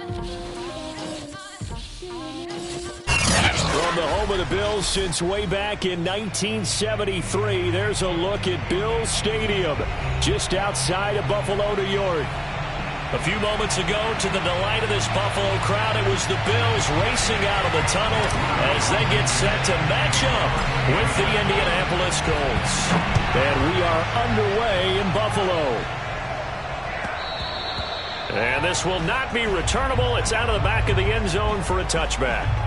From the home of the Bills since way back in 1973, there's a look at Bills Stadium, just outside of Buffalo, New York. A few moments ago, to the delight of this Buffalo crowd, it was the Bills racing out of the tunnel as they get set to match up with the Indianapolis Colts. And we are underway in Buffalo. And this will not be returnable. It's out of the back of the end zone for a touchback.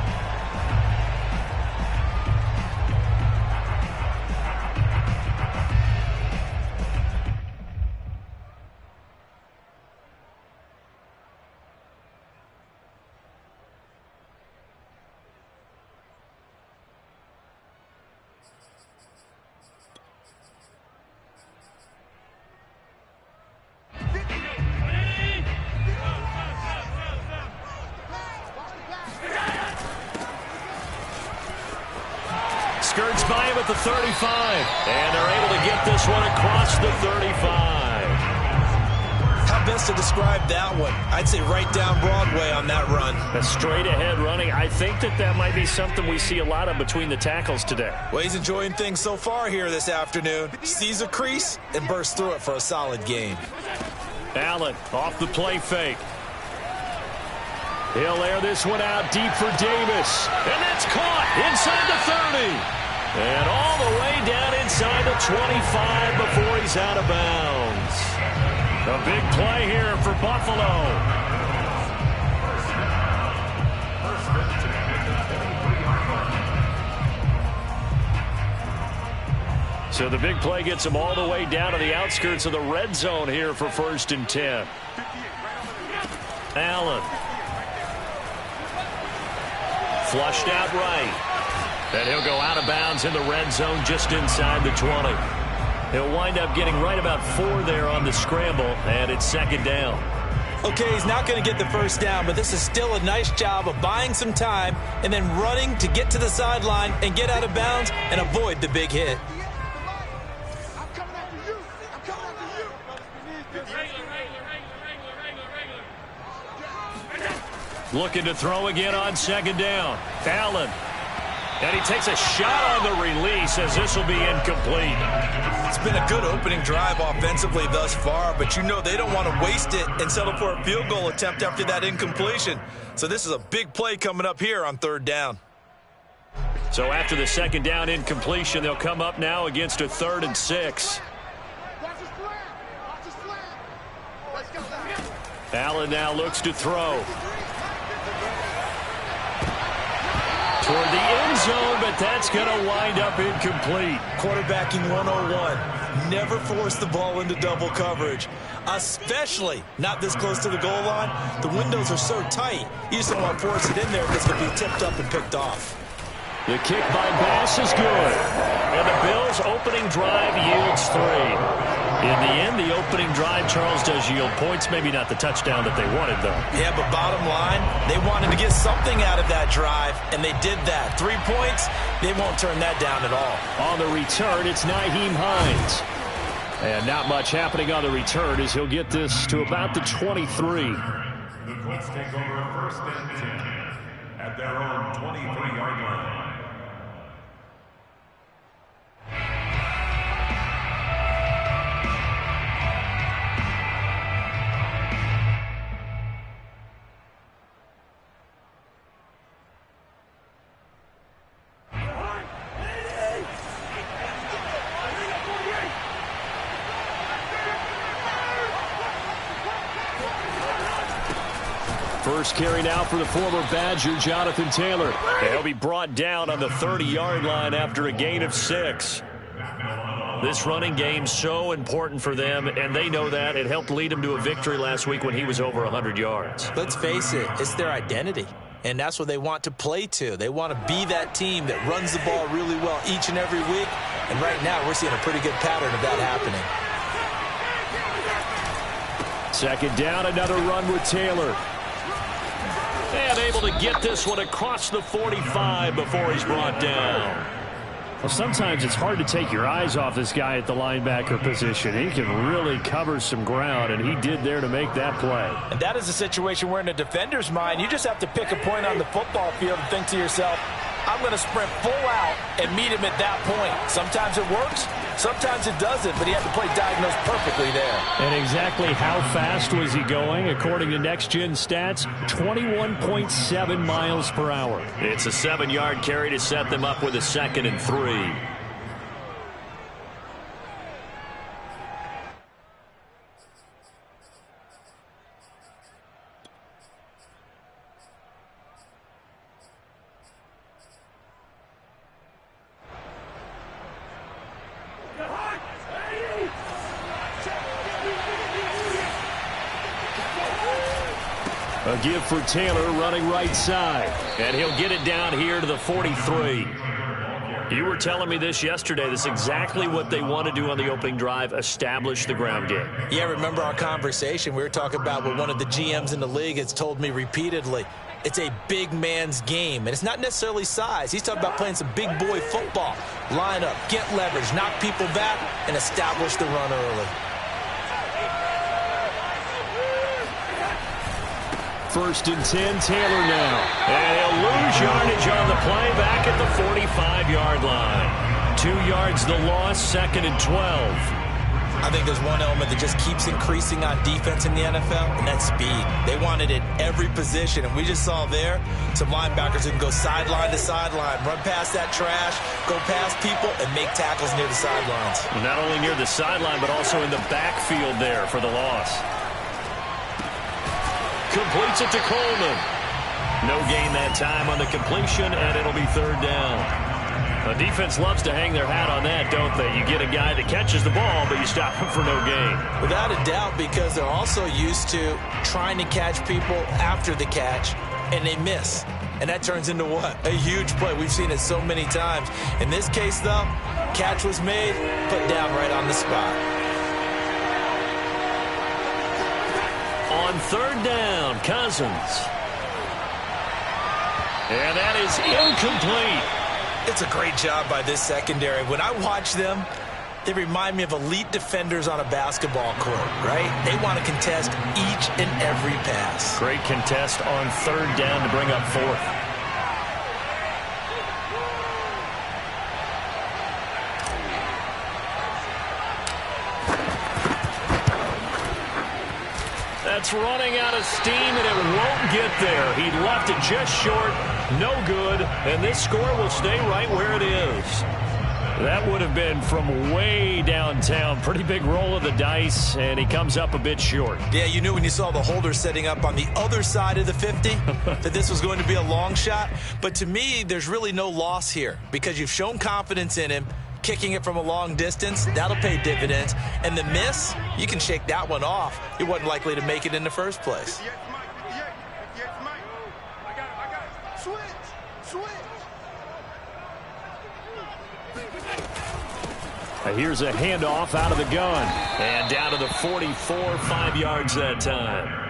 Skirts by him at the 35, and they're able to get this one across the 35. How best to describe that one? I'd say right down Broadway on that run. A straight-ahead running. I think that might be something we see a lot of between the tackles today. Well, he's enjoying things so far here this afternoon. Sees a crease and bursts through it for a solid gain. Allen off the play fake. He'll air this one out deep for Davis. And that's caught inside the 30. And all the way down inside the 25 before he's out of bounds. A big play here for Buffalo. So the big play gets him all the way down to the outskirts of the red zone here for 1st and 10. Allen. Flushed out right. And he'll go out of bounds in the red zone just inside the 20. He'll wind up getting right about 4 there on the scramble, and it's 2nd down. Okay, he's not going to get the first down, but this is still a nice job of buying some time and then running to get to the sideline and get out of bounds and avoid the big hit. Looking to throw again on 2nd down. Allen. And he takes a shot on the release as this will be incomplete. It's been a good opening drive offensively thus far, but you know they don't want to waste it and settle for a field goal attempt after that incompletion. So this is a big play coming up here on 3rd down. So after the 2nd down incompletion, they'll come up now against a 3rd and 6. Allen now looks to throw. Toward the end zone, but that's going to wind up incomplete. Quarterbacking 101. Never force the ball into double coverage, especially not this close to the goal line. The windows are so tight, you just don't want to force it in there because it'll be tipped up and picked off. The kick by Bass is good. And the Bills' opening drive yields 3. In the end, the opening drive, Charles, does yield points. Maybe not the touchdown that they wanted, though. Yeah, but bottom line, they wanted to get something out of that drive, and they did that. 3 points, they won't turn that down at all. On the return, it's Nyheim Hines. And not much happening on the return as he'll get this to about the 23. The Colts take over 1st and 10 at their own 23-yard line. First carry now for the former Badger, Jonathan Taylor. And he'll be brought down on the 30-yard line after a gain of 6. This running game so important for them, and they know that. It helped lead them to a victory last week when he was over 100 yards. Let's face it, it's their identity, and that's what they want to play to. They want to be that team that runs the ball really well each and every week, and right now we're seeing a pretty good pattern of that happening. 2nd down, another run with Taylor. And able to get this one across the 45 before he's brought down. Well, sometimes it's hard to take your eyes off this guy at the linebacker position. He can really cover some ground, and he did there to make that play. And that is a situation where in a defender's mind, you just have to pick a point on the football field and think to yourself, I'm going to sprint full out and meet him at that point. Sometimes it works, sometimes it doesn't, but he had the play diagnosed perfectly there. And exactly how fast was he going? According to Next Gen Stats, 21.7 miles per hour. It's a 7-yard carry to set them up with a 2nd and 3. A give for Taylor running right side. And he'll get it down here to the 43. You were telling me this yesterday. This is exactly what they want to do on the opening drive, establish the ground game. Yeah, remember our conversation. We were talking about what one of the GMs in the league has told me repeatedly. It's a big man's game, and it's not necessarily size. He's talking about playing some big boy football. Line up, get leverage, knock people back, and establish the run early. 1st and 10, Taylor now. And he'll lose yardage on the play back at the 45-yard line. 2 yards the loss, 2nd and 12. I think there's one element that just keeps increasing on defense in the NFL, and that's speed. They want it at every position, and we just saw there some linebackers who can go sideline to sideline, run past that trash, go past people, and make tackles near the sidelines. Not only near the sideline, but also in the backfield there for the loss. Completes it to Coleman. No gain that time on the completion, and it'll be 3rd down. The defense loves to hang their hat on that, don't they? You get a guy that catches the ball, but you stop him for no gain. Without a doubt, because they're also used to trying to catch people after the catch, and they miss. And that turns into what? A huge play. We've seen it so many times. In this case, though, catch was made, put down right on the spot. On 3rd down, Cousins. And that is incomplete. It's a great job by this secondary. When I watch them, they remind me of elite defenders on a basketball court, right? They want to contest each and every pass. Great contest on 3rd down to bring up 4th. That's running out of steam, and it won't get there. He left it just short, no good, and this score will stay right where it is. That would have been from way downtown. Pretty big roll of the dice, and he comes up a bit short. Yeah, you knew when you saw the holder setting up on the other side of the 50 that this was going to be a long shot. But to me, there's really no loss here because you've shown confidence in him. Kicking it from a long distance, that'll pay dividends. And the miss, you can shake that one off. He wasn't likely to make it in the first place. Here's a handoff out of the gun. And down to the 44, 5 yards that time.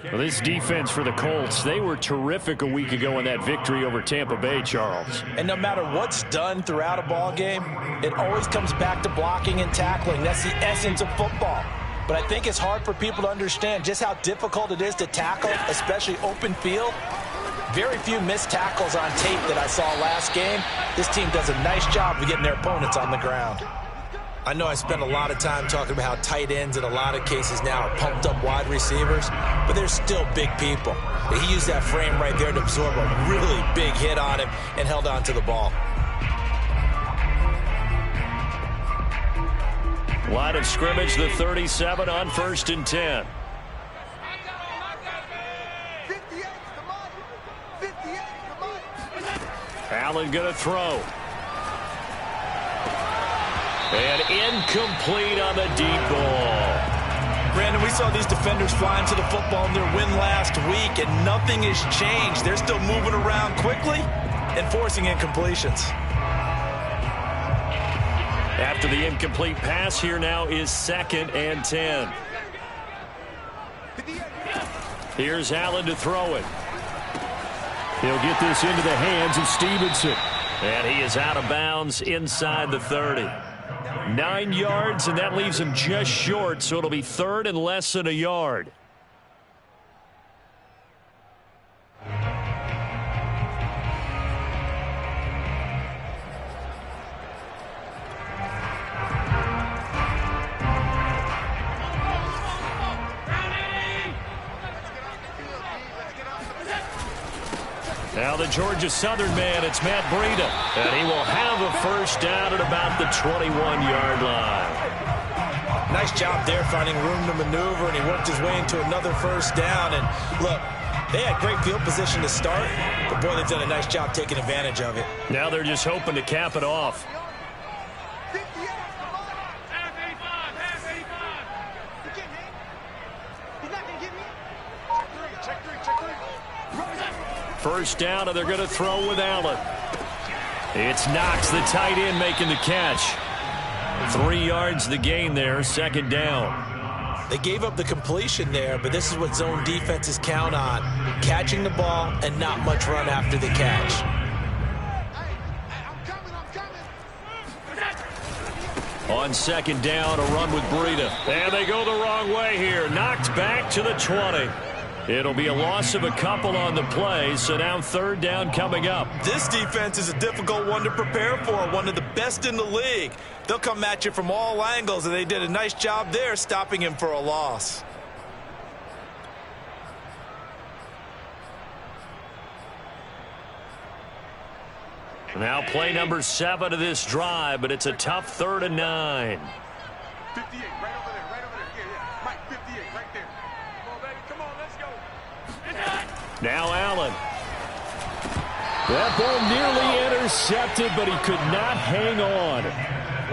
Well, this defense for the Colts, they were terrific a week ago in that victory over Tampa Bay, Charles. And no matter what's done throughout a ball game, it always comes back to blocking and tackling. That's the essence of football. But I think it's hard for people to understand just how difficult it is to tackle, especially open field. Very few missed tackles on tape that I saw last game. This team does a nice job of getting their opponents on the ground. I know I spent a lot of time talking about how tight ends in a lot of cases now are pumped up wide receivers, but they're still big people. He used that frame right there to absorb a really big hit on him and held on to the ball. Line of scrimmage, the 37 on 1st and 10. Allen going to throw. And incomplete on the deep ball. Brandon, we saw these defenders flying to the football in their win last week, and nothing has changed. They're still moving around quickly and forcing incompletions. After the incomplete pass, here now is 2nd and 10. Here's Allen to throw it. He'll get this into the hands of Stevenson. And he is out of bounds inside the 30. 9 yards, and that leaves him just short, so it'll be third and less than a yard. Now the Georgia Southern man, it's Matt Breida. And he will have a first down at about the 21-yard line. Nice job there finding room to maneuver, and he worked his way into another first down. And look, they had great field position to start, but boy, they've done a nice job taking advantage of it. Now they're just hoping to cap it off. First down, and they're going to throw with Allen. It's Knox, the tight end, making the catch. 3 yards the gain there, second down. They gave up the completion there, but this is what zone defenses count on. Catching the ball and not much run after the catch. On second down, a run with Breida. And they go the wrong way here. Knocked back to the 20. It'll be a loss of a couple on the play, so now third down coming up. This defense is a difficult one to prepare for, one of the best in the league. They'll come at you from all angles, and they did a nice job there stopping him for a loss. Now play number 7 of this drive, but it's a tough 3rd and 9. 58, right over there, right over there. Yeah. Mike, 58, right there. Come on, baby, come on, let's go. Now Allen. That ball nearly intercepted, but he could not hang on.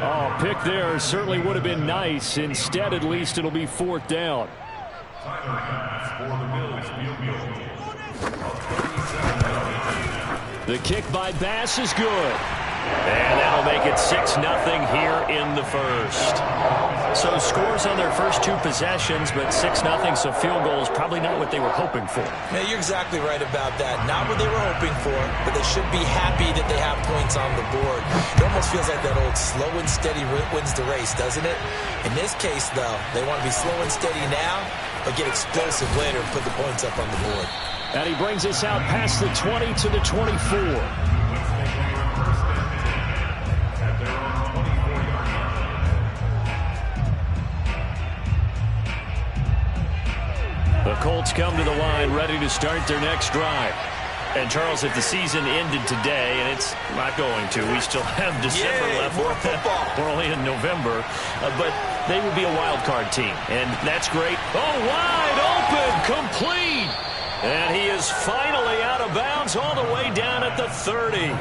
Oh, pick there certainly would have been nice. Instead, at least it'll be 4th down. The kick by Bass is good. And that'll make it 6-0 here in the first. So scores on their first 2 possessions, but 6-0, so field goal is probably not what they were hoping for. Yeah, you're exactly right about that. Not what they were hoping for, but they should be happy that they have points on the board. It almost feels like that old slow and steady wins the race, doesn't it? In this case, though, they want to be slow and steady now, but get explosive later and put the points up on the board. And he brings us out past the 20 to the 24. The Colts come to the line ready to start their next drive. And, Charles, if the season ended today, and it's not going to, we still have December left. More football. We're only in November. But they would be a wild card team, and that's great. Oh, wide open, complete. And he is finally out of bounds all the way down at the 30.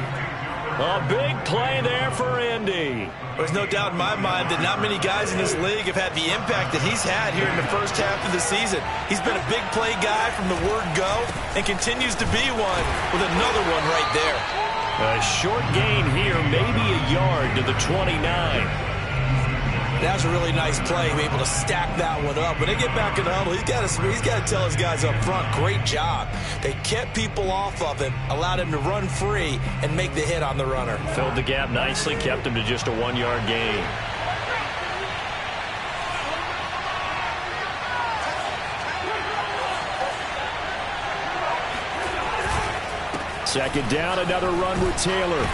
A big play there for Indy. There's no doubt in my mind that not many guys in this league have had the impact that he's had here in the first half of the season. He's been a big play guy from the word go and continues to be one with another one right there. A short gain here, maybe a yard to the 29. That was a really nice play, be able to stack that one up. When they get back in the huddle, he's got to tell his guys up front, great job. They kept people off of him, allowed him to run free, and make the hit on the runner. Filled the gap nicely, kept him to just a 1-yard gain. Second down, another run with Taylor.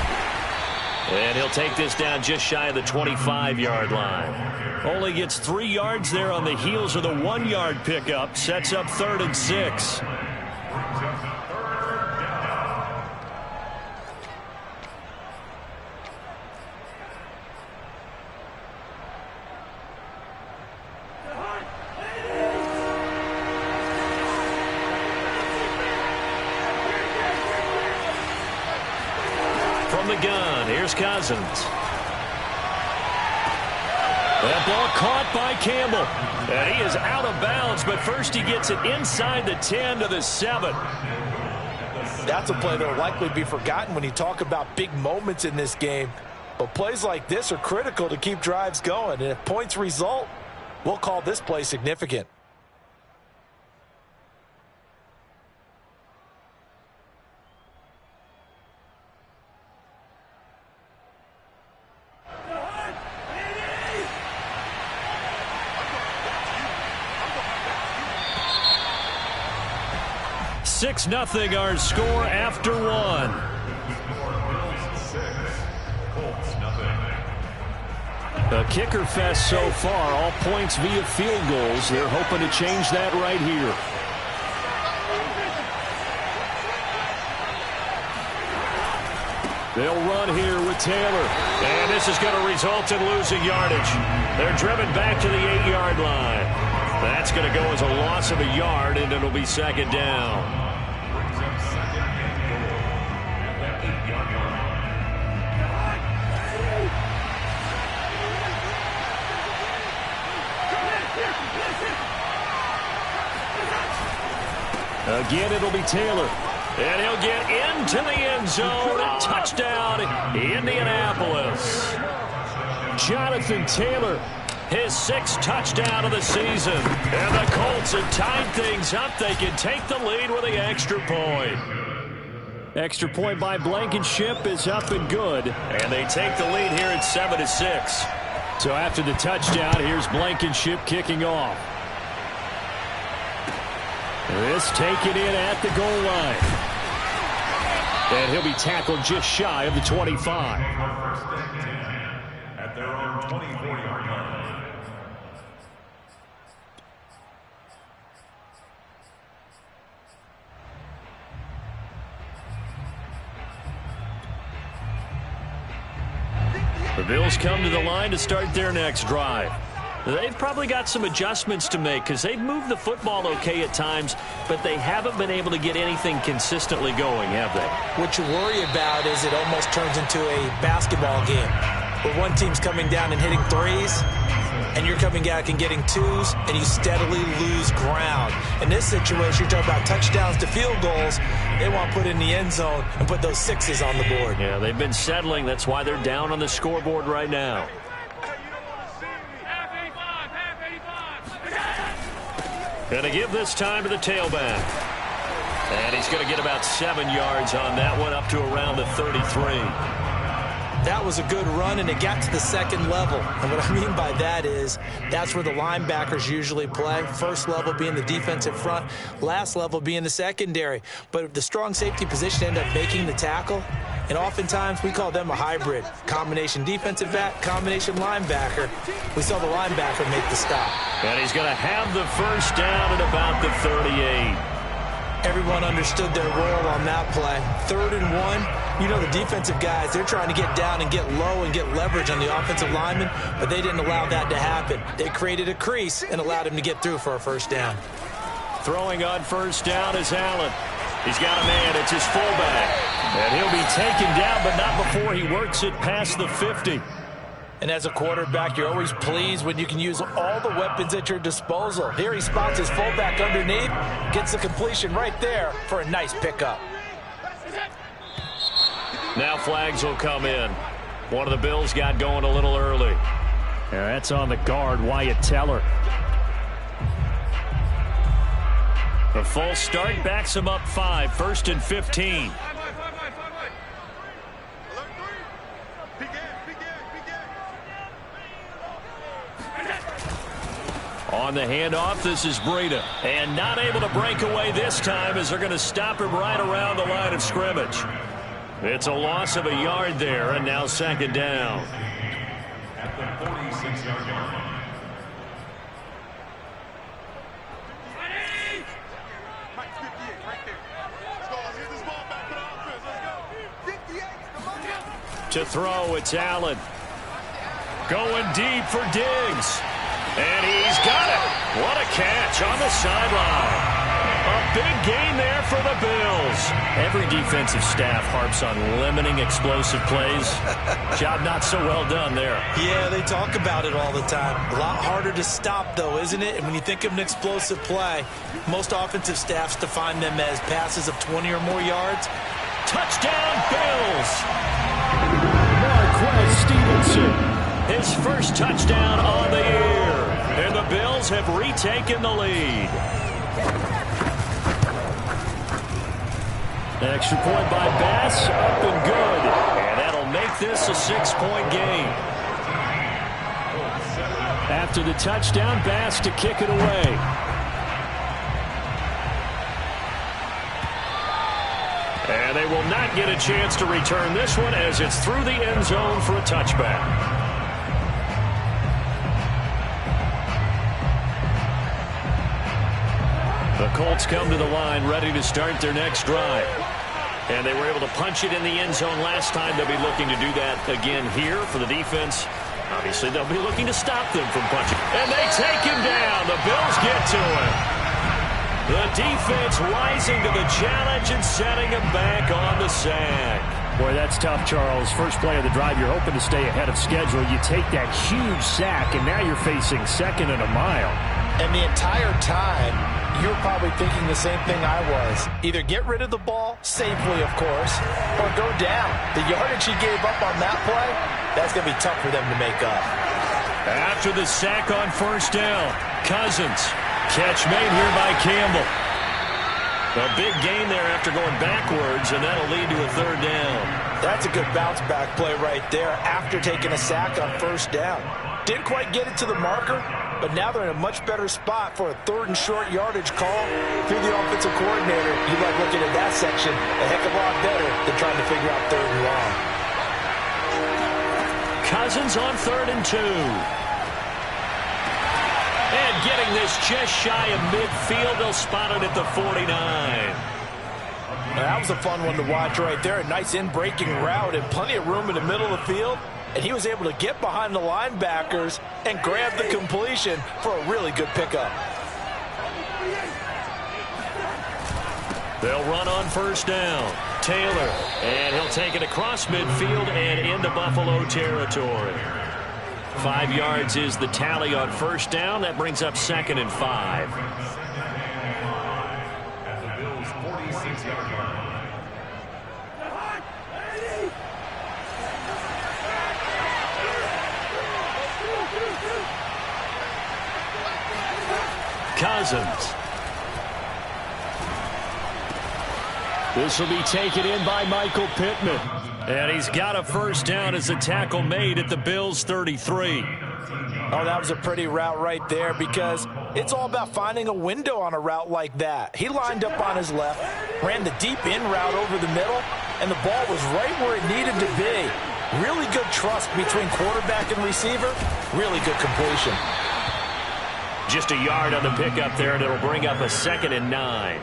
And he'll take this down just shy of the 25-yard line. Only gets 3 yards there on the heels of the 1-yard pickup. Sets up 3rd and 6. From the gun, here's Cousins. That ball caught by Campbell. And he is out of bounds, but first he gets it inside the 10 to the 7. That's a play that will likely be forgotten when you talk about big moments in this game. But plays like this are critical to keep drives going. And if points result, we'll call this play significant. 6-0 our score after one. A kicker fest so far, all points via field goals. They're hoping to change that right here. They'll run here with Taylor. And this is going to result in losing yardage. They're driven back to the 8-yard line. That's going to go as a loss of a yard, and it'll be second down. Again, it'll be Taylor. And he'll get into the end zone. Touchdown, Indianapolis. Jonathan Taylor, his 6th touchdown of the season. And the Colts have tied things up. They can take the lead with the extra point. Extra point by Blankenship is up and good. And they take the lead here at 7-6. So after the touchdown, here's Blankenship kicking off. This taken in at the goal line. And he'll be tackled just shy of the 25. At their own 24-yard line. The Bills come to the line to start their next drive. They've probably got some adjustments to make because they've moved the football okay at times, but they haven't been able to get anything consistently going, have they? What you worry about is it almost turns into a basketball game where one team's coming down and hitting threes, and you're coming back and getting twos, and you steadily lose ground. In this situation, you're talking about touchdowns to field goals. They want to put in the end zone and put those 6s on the board. Yeah, they've been settling. That's why they're down on the scoreboard right now. Going to give this time to the tailback. And he's going to get about 7 yards on that one, up to around the 33. That was a good run, and it got to the second level. And what I mean by that is that's where the linebackers usually play. First level being the defensive front, last level being the secondary. But the strong safety position ended up making the tackle, and oftentimes we call them a hybrid. Combination defensive back, combination linebacker. We saw the linebacker make the stop. And he's going to have the first down at about the 38. Everyone understood their role on that play. 3rd and 1. You know the defensive guys, they're trying to get down and get low and get leverage on the offensive lineman, but they didn't allow that to happen. They created a crease and allowed him to get through for a first down. Throwing on first down is Allen. He's got a man. It's his fullback. And he'll be taken down, but not before he works it past the 50. And as a quarterback, you're always pleased when you can use all the weapons at your disposal. Here he spots his fullback underneath, gets the completion right there for a nice pickup. Now flags will come in. One of the Bills got going a little early. Yeah, that's on the guard, Wyatt Teller. The full start backs him up 5, 1st and 15. On the handoff, this is Breida. And not able to break away this time as they're going to stop him right around the line of scrimmage. It's a loss of a yard there, and now second down. At the 46-yard line. Mike, 58, right there. Let's go. Let's get this ball back for the offense. Let's go. 58. Come on. To throw, it's Allen. Going deep for Diggs. And he's got it. What a catch on the sideline. A big gain there for the Bills. Every defensive staff harps on limiting explosive plays. Job not so well done there. Yeah, they talk about it all the time. A lot harder to stop, though, isn't it? And when you think of an explosive play, most offensive staffs define them as passes of 20 or more yards. Touchdown, Bills. Marquez Stevenson. His first touchdown on the year. And the Bills have retaken the lead. Extra point by Bass, up and good. And that'll make this a 6-point game. After the touchdown, Bass to kick it away. And they will not get a chance to return this one as it's through the end zone for a touchback. The Colts come to the line ready to start their next drive. And they were able to punch it in the end zone last time. They'll be looking to do that again here for the defense. Obviously, they'll be looking to stop them from punching. And they take him down. The Bills get to him. The defense rising to the challenge and setting him back on the sack. Boy, that's tough, Charles. First play of the drive, you're hoping to stay ahead of schedule. You take that huge sack, and now you're facing second and a mile. And the entire time, you're probably thinking the same thing I was. Either get rid of the ball, safely, of course, or go down. The yardage he gave up on that play, that's going to be tough for them to make up. After the sack on first down, Cousins. Catch made here by Campbell. A big gain there after going backwards, and that'll lead to a third down. That's a good bounce-back play right there after taking a sack on first down. Didn't quite get it to the marker, but now they're in a much better spot for a third and short yardage call. Through the offensive coordinator, you like looking at that section a heck of a lot better than trying to figure out third and long. Cousins on 3rd and 2. And getting this just shy of midfield, they'll spot it at the 49. Now, that was a fun one to watch right there. A nice in-breaking route and plenty of room in the middle of the field. And he was able to get behind the linebackers and grab the completion for a really good pickup. They'll run on first down. Taylor, and he'll take it across midfield and into Buffalo territory. 5 yards is the tally on first down. That brings up 2nd and 5. At the Bills' 46-yard line. Cousins. This will be taken in by Michael Pittman. And he's got a first down as a tackle made at the Bills' 33. Oh, that was a pretty route right there because it's all about finding a window on a route like that. He lined up on his left, ran the deep in route over the middle, and the ball was right where it needed to be. Really good trust between quarterback and receiver. Really good completion. Just a yard on the pickup there, and it'll bring up a 2nd and 9.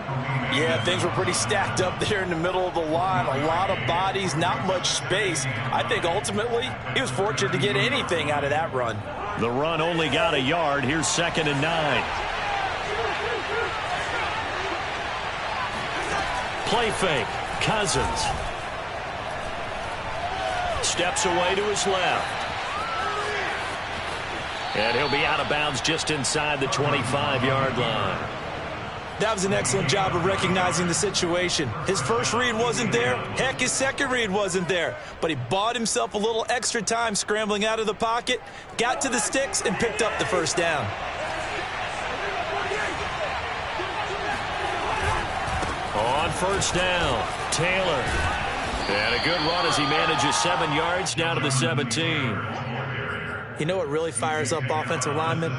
Yeah, things were pretty stacked up there in the middle of the line. A lot of bodies, not much space. I think ultimately he was fortunate to get anything out of that run. The run only got a yard. Here's 2nd and 9. Play fake. Cousins. Steps away to his left. And he'll be out of bounds just inside the 25-yard line. That was an excellent job of recognizing the situation. His first read wasn't there. Heck, his second read wasn't there. But he bought himself a little extra time scrambling out of the pocket, got to the sticks, and picked up the first down. On first down, Taylor. And a good run as he manages 7 yards down to the 17. You know what really fires up offensive linemen?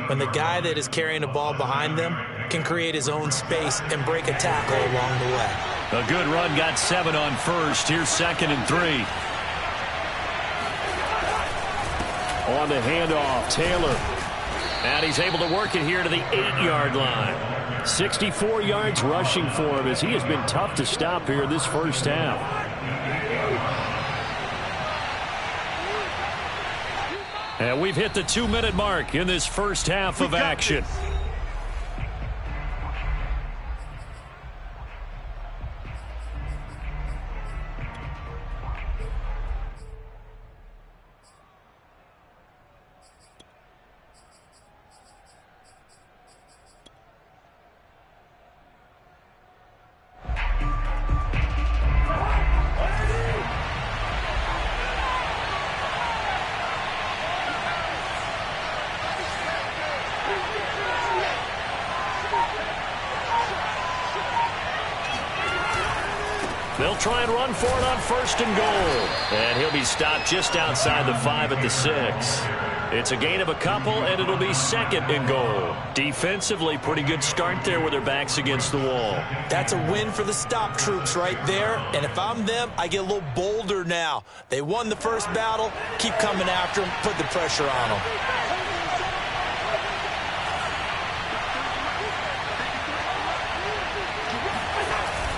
When the guy that is carrying the ball behind them can create his own space and break a tackle along the way. A good run got 7 on first. Here's 2nd and 3. On the handoff, Taylor. And he's able to work it here to the 8-yard line. 64 yards rushing for him as he has been tough to stop here this first half. And we've hit the 2-minute mark in this first half of action. They'll try and run for it on 1st and goal. And he'll be stopped just outside the 5 at the 6. It's a gain of a couple, and it'll be second and goal. Defensively, pretty good start there with their backs against the wall. That's a win for the stop troops right there. And if I'm them, I get a little bolder now. They won the first battle. Keep coming after them. Put the pressure on them.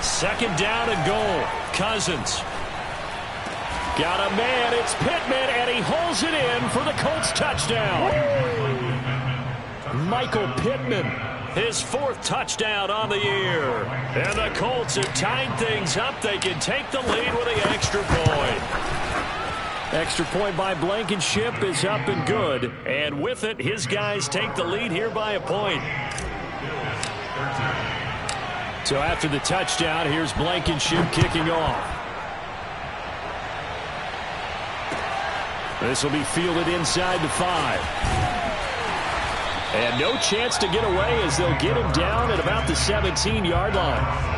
Second down and goal. Cousins. Got a man. It's Pittman, and he holds it in for the Colts touchdown. Michael Pittman, his fourth touchdown on the year. And the Colts have tied things up. They can take the lead with the extra point. Extra point by Blankenship is up and good. And with it, his guys take the lead here by a point. So after the touchdown, here's Blankenship kicking off. This will be fielded inside the 5. And no chance to get away as they'll get him down at about the 17-yard line.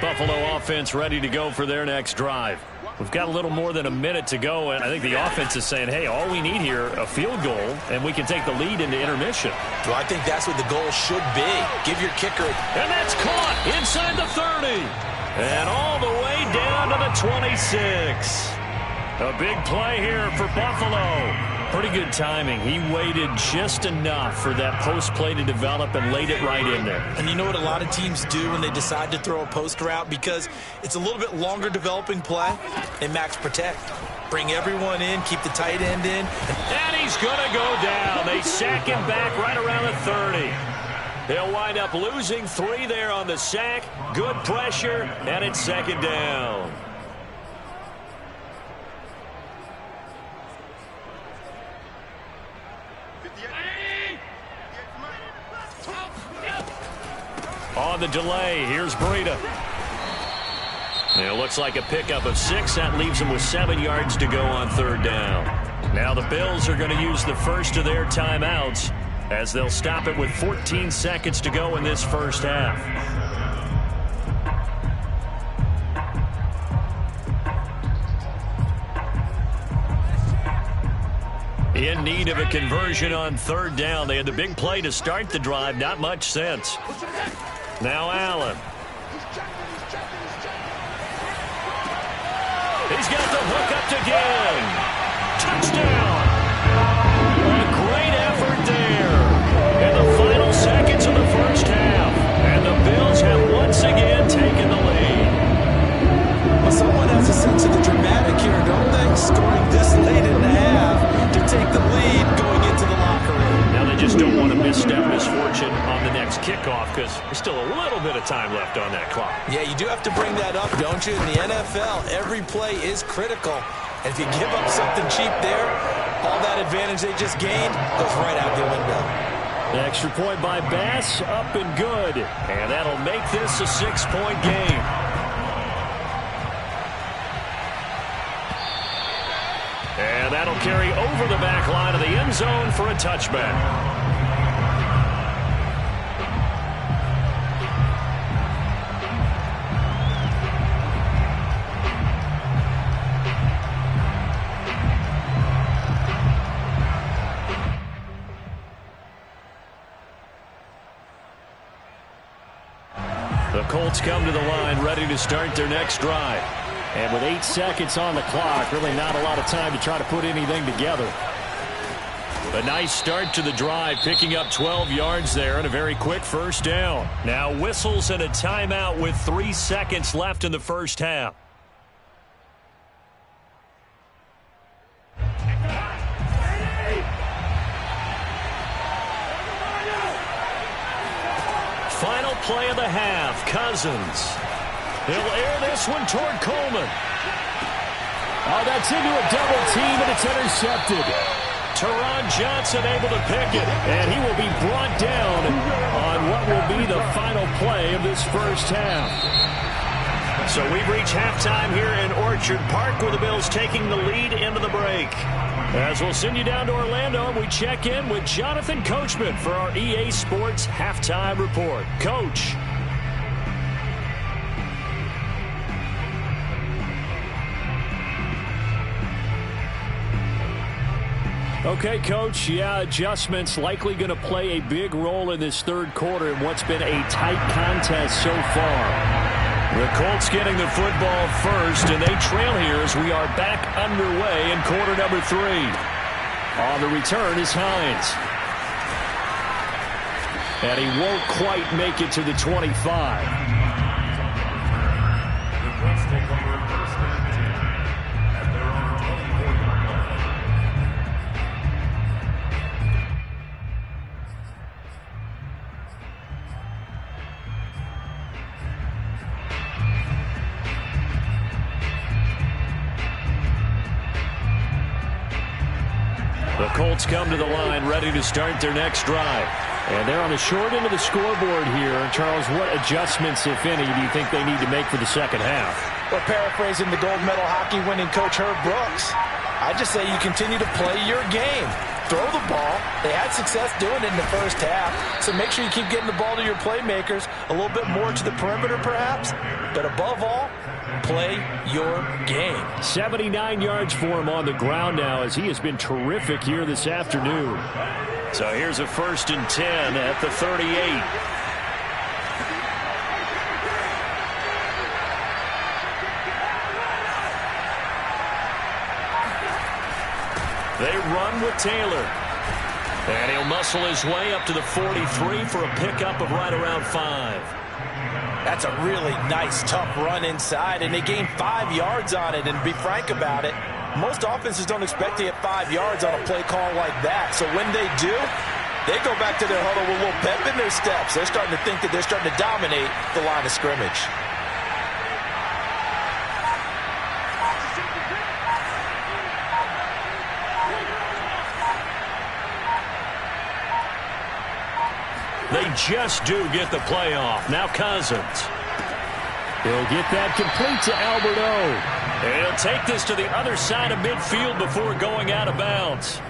Buffalo offense ready to go for their next drive. We've got a little more than a minute to go, and I think the offense is saying, hey, all we need here, a field goal, and we can take the lead into intermission. Well, I think that's what the goal should be. Give your kicker. And that's caught inside the 30. And all the way down to the 26. A big play here for Buffalo. Pretty good timing. He waited just enough for that post play to develop and laid it right in there. And you know what a lot of teams do when they decide to throw a post route? Because it's a little bit longer developing play. They max protect. Bring everyone in, keep the tight end in. And he's going to go down. They sack him back right around the 30. They'll wind up losing 3 there on the sack. Good pressure, and it's second down. On the delay, here's Breida. It looks like a pickup of 6. That leaves them with 7 yards to go on third down. Now the Bills are going to use the first of their timeouts as they'll stop it with 14 seconds to go in this first half. In need of a conversion on third down. They had the big play to start the drive. Not much sense. Now Allen. He's got the hook up to Ginn. Touchdown. A great effort there. In the final seconds of the first half. And the Bills have once again taken the lead. Well, someone has a sense of the dramatic here, don't they? Scoring this late in the half to take the lead going into the locker room. Now they just don't want to misstep misfortune on the next kickoff because there's still a little bit of time left on that clock. Yeah, you do have to bring that up, don't you? In the NFL, every play is critical. And if you give up something cheap there, all that advantage they just gained goes right out the window. The extra point by Bass, up and good. And that'll make this a 6-point game. And that'll carry over the back line of the end zone for a touchback. The Colts come to the line ready to start their next drive. And with 8 seconds on the clock, really not a lot of time to try to put anything together. A nice start to the drive, picking up 12 yards there and a very quick first down. Now whistles and a timeout with 3 seconds left in the first half. Final play of the half, Cousins. He'll air this one toward Coleman. Oh, that's into a double team, and it's intercepted. Teron Johnson able to pick it, and he will be brought down on what will be the final play of this first half. So we've reached halftime here in Orchard Park with the Bills taking the lead into the break. As we'll send you down to Orlando, we check in with Jonathan Coachman for our EA Sports Halftime Report. Coach. Okay, Coach, adjustments likely going to play a big role in this third quarter in what's been a tight contest so far. The Colts getting the football first, and they trail here as we are back underway in quarter number 3. On the return is Hines. And he won't quite make it to the 25. The Colts take over first and 10 at their own 24-yard line. The Colts come to the line ready to start their next drive. And they're on the short end of the scoreboard here. Charles, what adjustments, if any, do you think they need to make for the second half? Well, paraphrasing the gold medal hockey winning coach Herb Brooks, I just say you continue to play your game. Throw the ball. They had success doing it in the first half, so make sure you keep getting the ball to your playmakers, a little bit more to the perimeter perhaps, but above all, play your game. 79 yards for him on the ground now as he has been terrific here this afternoon. So here's a 1st and 10 at the 38. They run with Taylor. And he'll muscle his way up to the 43 for a pickup of right around 5. That's a really nice, tough run inside, and they gained 5 yards on it. And to be frank about it, most offenses don't expect to get 5 yards on a play call like that. So when they do, they go back to their huddle with a little pep in their steps. They're starting to think that they're starting to dominate the line of scrimmage. They just do get the play off. Now Cousins. He'll get that complete to Albert O. And he'll take this to the other side of midfield before going out of bounds.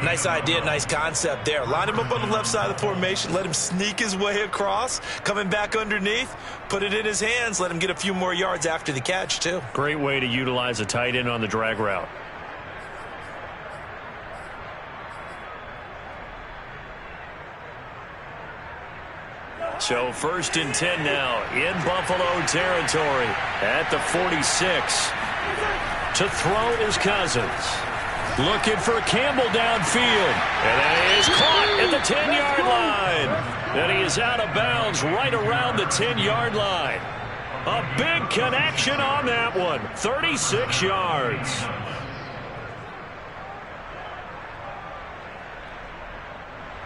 Nice idea, nice concept there. Line him up on the left side of the formation. Let him sneak his way across. Coming back underneath. Put it in his hands. Let him get a few more yards after the catch, too. Great way to utilize a tight end on the drag route. So 1st and 10 now in Buffalo territory at the 46. To throw is Cousins. Looking for Campbell downfield. And that is caught at the 10-yard line. And he is out of bounds right around the 10-yard line. A big connection on that one. 36 yards.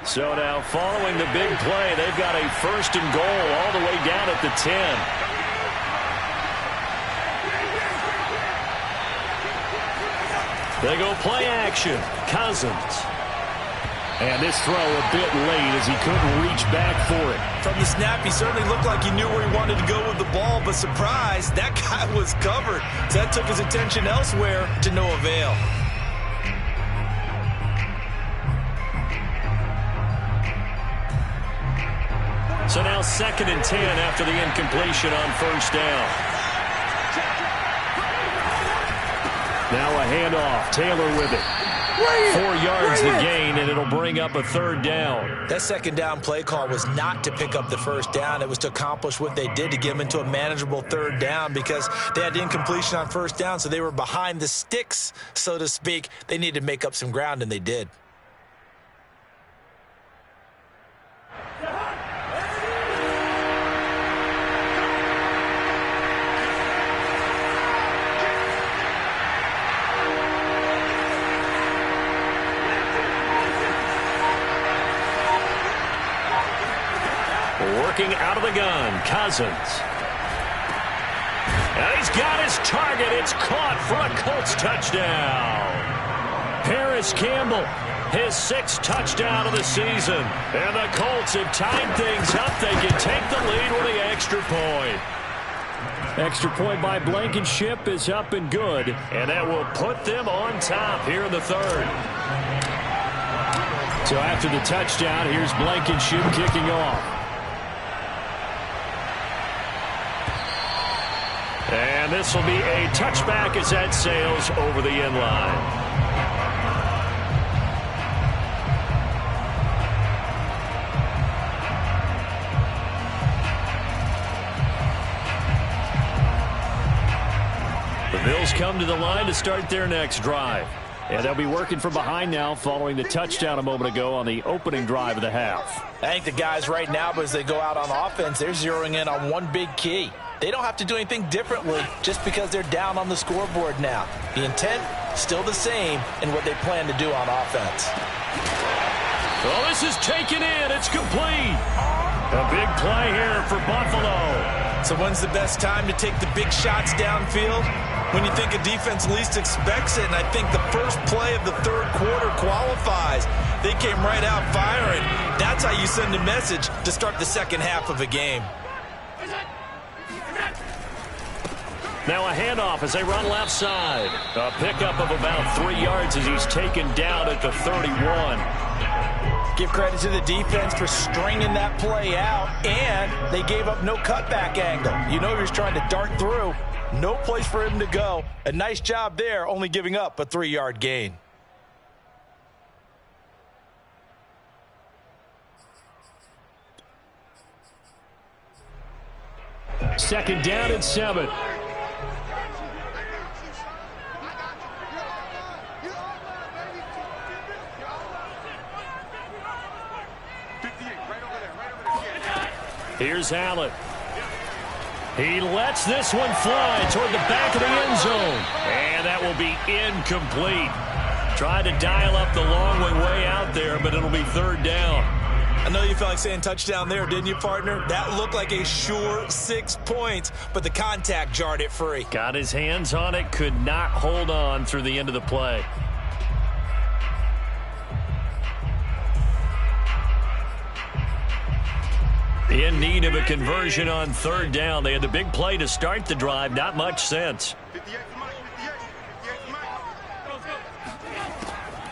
So now following the big play, they've got a 1st and goal all the way down at the 10. They go play action. Cousins. And this throw a bit late as he couldn't reach back for it. From the snap, he certainly looked like he knew where he wanted to go with the ball, but surprise, that guy was covered. So that took his attention elsewhere to no avail. So now 2nd and 10 after the incompletion on 1st down. Now a handoff. Taylor with it. 4 yards the gain, and it'll bring up a 3rd down. That 2nd down play call was not to pick up the 1st down. It was to accomplish what they did to get them into a manageable 3rd down because they had incompletion on 1st down, so they were behind the sticks, so to speak. They needed to make up some ground, and they did. Working out of the gun, Cousins. And he's got his target. It's caught for a Colts touchdown. Perry Paris Campbell, his 6th touchdown of the season. And the Colts have tied things up. They can take the lead with the extra point. Extra point by Blankenship is up and good, and that will put them on top here in the 3rd. So after the touchdown, here's Blankenship kicking off. And this will be a touchback as that sails over the end line. The Bills come to the line to start their next drive. And they'll be working from behind now following the touchdown a moment ago on the opening drive of the half. I think the guys right now, as they go out on offense, they're zeroing in on one big key. They don't have to do anything differently just because they're down on the scoreboard now. The intent, still the same in what they plan to do on offense. Well, this is taken in. It's complete. A big play here for Buffalo. So when's the best time to take the big shots downfield? When you think a defense least expects it, and I think the first play of the 3rd quarter qualifies. They came right out firing. That's how you send a message to start the second half of a game. Now a handoff as they run left side. A pickup of about 3 yards as he's taken down at the 31. Give credit to the defense for stringing that play out, and they gave up no cutback angle. You know he was trying to dart through. No place for him to go. A nice job there, only giving up a 3-yard gain. Second down and 7. Here's Allen. He lets this one fly toward the back of the end zone. And that will be incomplete. Tried to dial up the long way out there, but it'll be 3rd down. I know you felt like saying touchdown there, didn't you, partner? That looked like a sure 6 points, but the contact jarred it free. Got his hands on it, could not hold on through the end of the play. In need of a conversion on 3rd down. They had the big play to start the drive. Not much sense.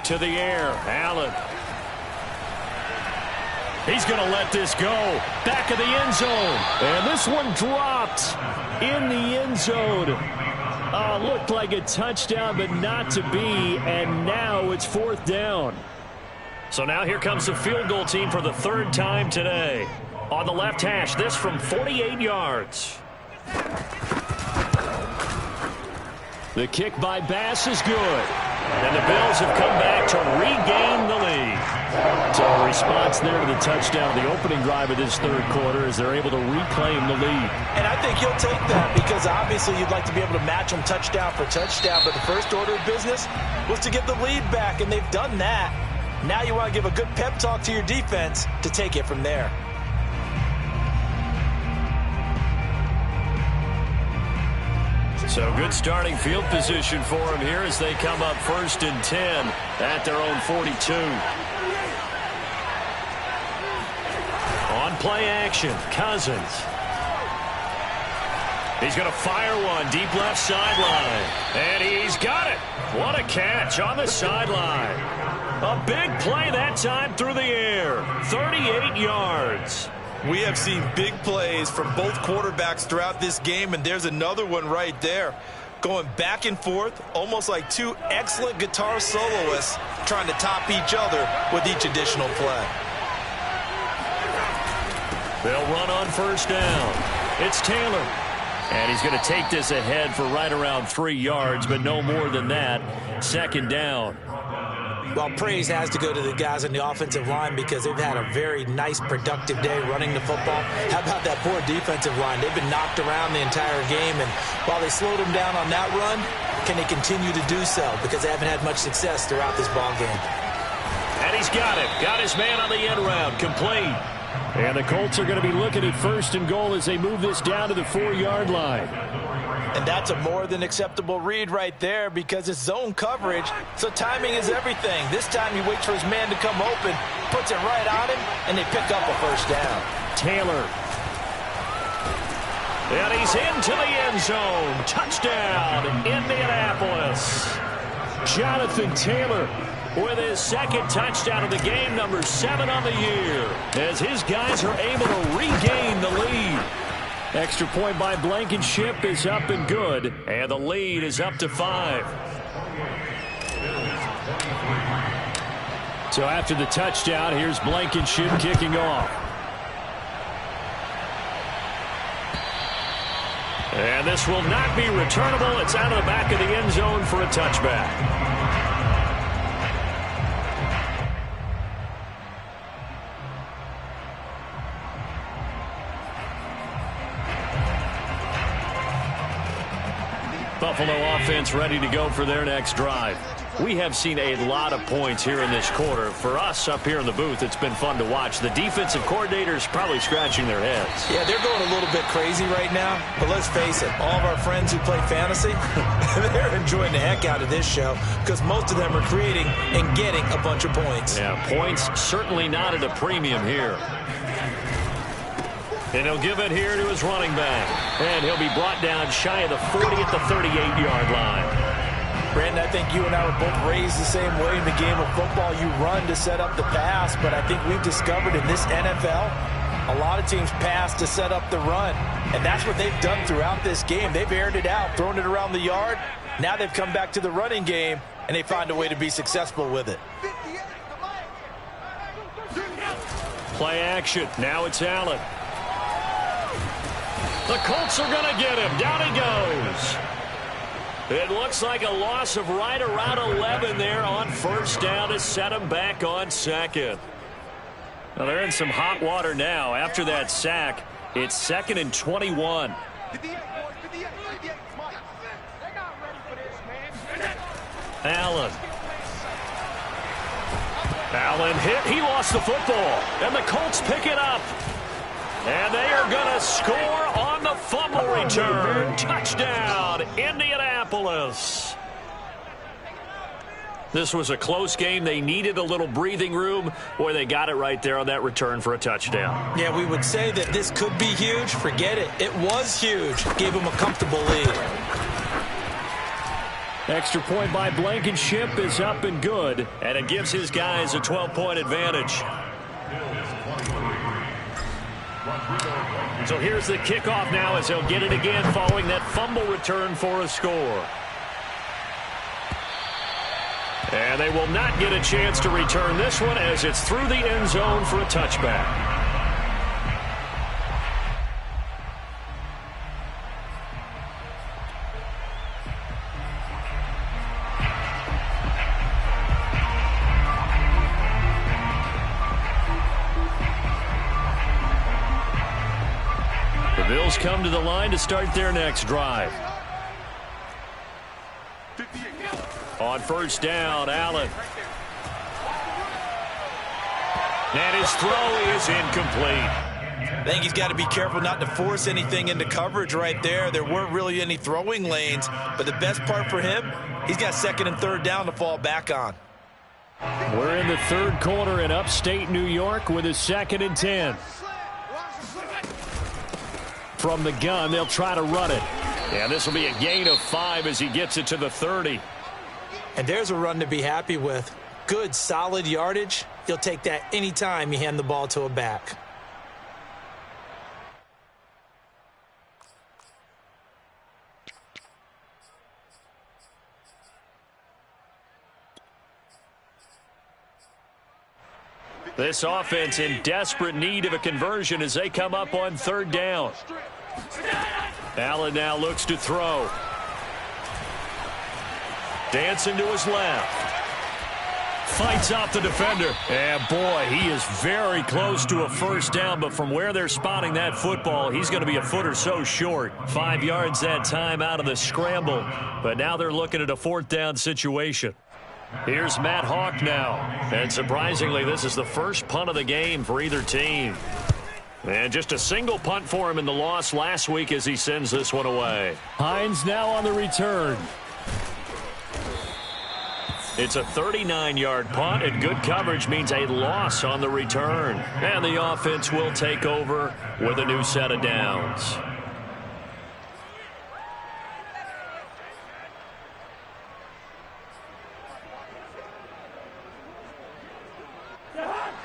To the air. Allen. He's going to let this go. Back of the end zone. And this one dropped in the end zone. Looked like a touchdown, but not to be. And now it's 4th down. So now here comes the field goal team for the 3rd time today. On the left hash, this from 48 yards. The kick by Bass is good. And the Bills have come back to regain the lead. So a response there to the touchdown, the opening drive of this 3rd quarter, as they're able to reclaim the lead. And I think you'll take that because obviously you'd like to be able to match them touchdown for touchdown, but the first order of business was to get the lead back, and they've done that. Now you want to give a good pep talk to your defense to take it from there. So good starting field position for them here as they come up 1st and 10 at their own 42. On play action, Cousins. He's going to fire one deep left sideline. And he's got it. What a catch on the sideline. A big play that time through the air. 38 yards. We have seen big plays from both quarterbacks throughout this game, and there's another one right there. Going back and forth, almost like 2 excellent guitar soloists trying to top each other with each additional play. They'll run on 1st down. It's Taylor. And he's going to take this ahead for right around 3 yards, but no more than that. 2nd down. Well, praise has to go to the guys on the offensive line because they've had a very nice, productive day running the football. How about that poor defensive line? They've been knocked around the entire game, and while they slowed them down on that run, can they continue to do so? Because they haven't had much success throughout this ball game. And he's got it. Got his man on the end round. Complete. And the Colts are going to be looking at 1st and goal as they move this down to the 4-yard line. And that's a more than acceptable read right there because it's zone coverage, so timing is everything. This time he waits for his man to come open, puts it right on him, and they pick up a 1st down. Taylor. And he's into the end zone. Touchdown, Indianapolis. Jonathan Taylor with his 2nd touchdown of the game, number 7 on the year, as his guys are able to regain the lead. Extra point by Blankenship is up and good, and the lead is up to 5. So after the touchdown, here's Blankenship kicking off. And this will not be returnable. It's out of the back of the end zone for a touchback. Buffalo offense ready to go for their next drive. We have seen a lot of points here in this quarter. For us up here in the booth, it's been fun to watch. The defensive coordinators probably scratching their heads. Yeah, they're going a little bit crazy right now. But let's face it, all of our friends who play fantasy, they're enjoying the heck out of this show because most of them are creating and getting a bunch of points. Yeah, points certainly not at a premium here. And he'll give it here to his running back. And he'll be brought down shy of the 40 at the 38-yard line. Brandon, I think you and I were both raised the same way in the game of football. You run to set up the pass, but I think we've discovered in this NFL, a lot of teams pass to set up the run. And that's what they've done throughout this game. They've aired it out, thrown it around the yard. Now they've come back to the running game, and they find a way to be successful with it. Play action. Now it's Allen. The Colts are going to get him. Down he goes. It looks like a loss of right around 11 there on 1st down to set him back on 2nd. Well, they're in some hot water now. After that sack, it's 2nd and 21. Allen. Allen hit. He lost the football. And the Colts pick it up. And they are going to score on the fumble return. Touchdown, Indianapolis. This was a close game. They needed a little breathing room. Boy, they got it right there on that return for a touchdown. Yeah, we would say that this could be huge. Forget it. It was huge. Gave them a comfortable lead. Extra point by Blankenship is up and good. And it gives his guys a 12-point advantage. So here's the kickoff now as he'll get it again following that fumble return for a score. And they will not get a chance to return this one as it's through the end zone for a touchback. Bills come to the line to start their next drive. On 1st down, Allen. And his throw is incomplete. I think he's got to be careful not to force anything into coverage right there. There weren't really any throwing lanes, but the best part for him, he's got 2nd and 3rd down to fall back on. We're in the 3rd quarter in upstate New York with a 2nd and 10. From the gun, they'll try to run it. And this will be a gain of 5 as he gets it to the 30. And there's a run to be happy with. Good, solid yardage. You'll take that anytime you hand the ball to a back. This offense in desperate need of a conversion as they come up on 3rd down. Allen now looks to throw. Dancing to his left. Fights off the defender. And boy, he is very close to a 1st down, but from where they're spotting that football, he's going to be a foot or so short. 5 yards that time out of the scramble. But now they're looking at a 4th down situation. Here's Matt Hawk now. And surprisingly, this is the first punt of the game for either team. And just a single punt for him in the loss last week as he sends this one away. Hines now on the return. It's a 39-yard punt, and good coverage means a loss on the return. And the offense will take over with a new set of downs.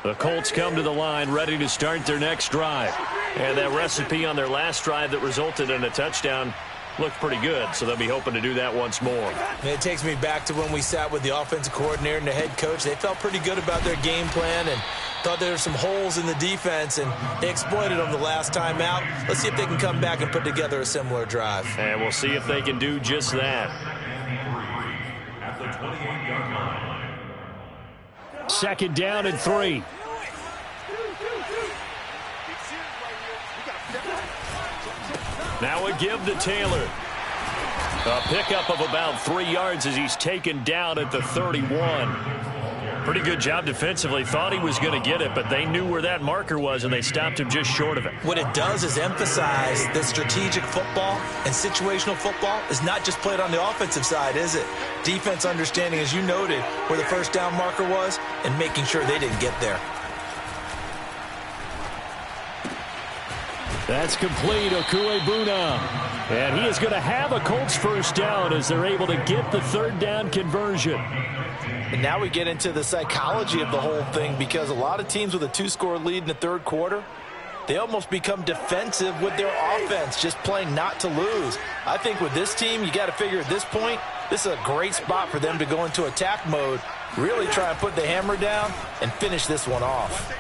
The Colts come to the line ready to start their next drive. And that recipe on their last drive that resulted in a touchdown looked pretty good, so they'll be hoping to do that once more. And it takes me back to when we sat with the offensive coordinator and the head coach. They felt pretty good about their game plan and thought there were some holes in the defense, and they exploited them the last time out. Let's see if they can come back and put together a similar drive. And we'll see if they can do just that. At the 28-yard line. 2nd down and 3. Now a give to Taylor. A pickup of about 3 yards as he's taken down at the 31. Pretty good job defensively. Thought he was going to get it, but they knew where that marker was, and they stopped him just short of it. What it does is emphasize that strategic football and situational football is not just played on the offensive side, is it? Defense understanding, as you noted, where the first down marker was and making sure they didn't get there. That's complete, Okuebuna. And he is going to have a Colts first down as they're able to get the 3rd down conversion. And now we get into the psychology of the whole thing, because a lot of teams with a 2-score lead in the 3rd quarter, they almost become defensive with their offense, just playing not to lose. I think with this team, you got to figure at this point, this is a great spot for them to go into attack mode, really try and put the hammer down and finish this one off.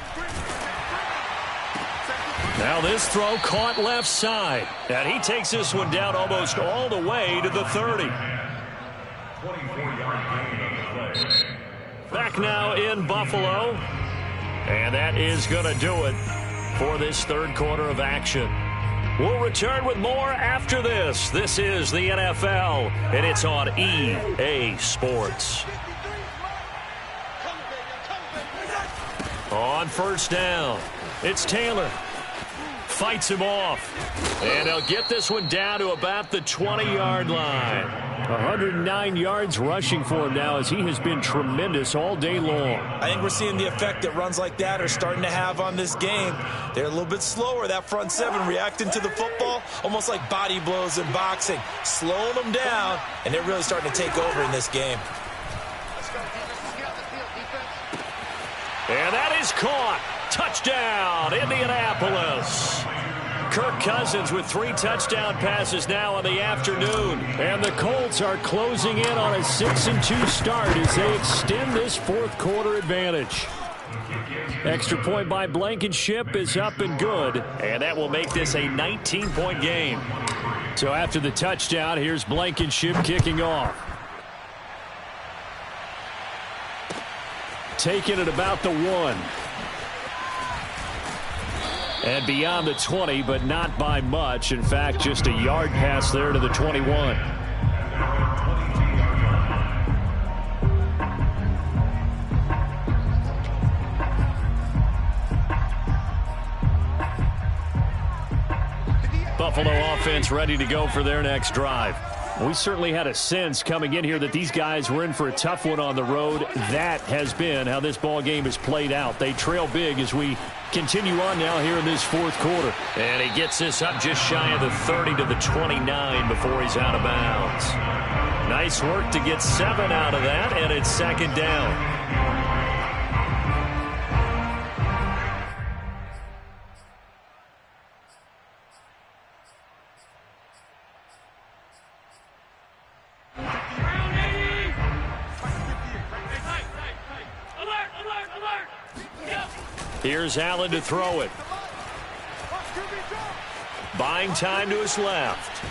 Now this throw caught left side. And he takes this one down almost all the way to the 30. 24-yard gain on the play. Back now in Buffalo. And that is going to do it for this 3rd quarter of action. We'll return with more after this. This is the NFL, and it's on EA Sports. On 1st down, it's Taylor. Fights him off. And they'll get this one down to about the 20-yard line. 109 yards rushing for him now as he has been tremendous all day long. I think we're seeing the effect that runs like that are starting to have on this game. They're a little bit slower, that front 7, reacting to the football, almost like body blows in boxing, slowing them down, and they're really starting to take over in this game. And that is caught. Touchdown, Indianapolis. Kirk Cousins with 3 touchdown passes now on the afternoon. And the Colts are closing in on a 6-2 start as they extend this 4th quarter advantage. Extra point by Blankenship is up and good. And that will make this a 19-point game. So after the touchdown, here's Blankenship kicking off. Taking it about the 1. And beyond the 20, but not by much. In fact, just a yard pass there to the 21. Buffalo offense ready to go for their next drive. We certainly had a sense coming in here that these guys were in for a tough one on the road. That has been how this ball game has played out. They trail big as we continue on now here in this 4th quarter. And he gets this up just shy of the 30 to the 29 before he's out of bounds. Nice work to get 7 out of that, and it's 2nd down. Here's Allen to throw it. Buying time to his left.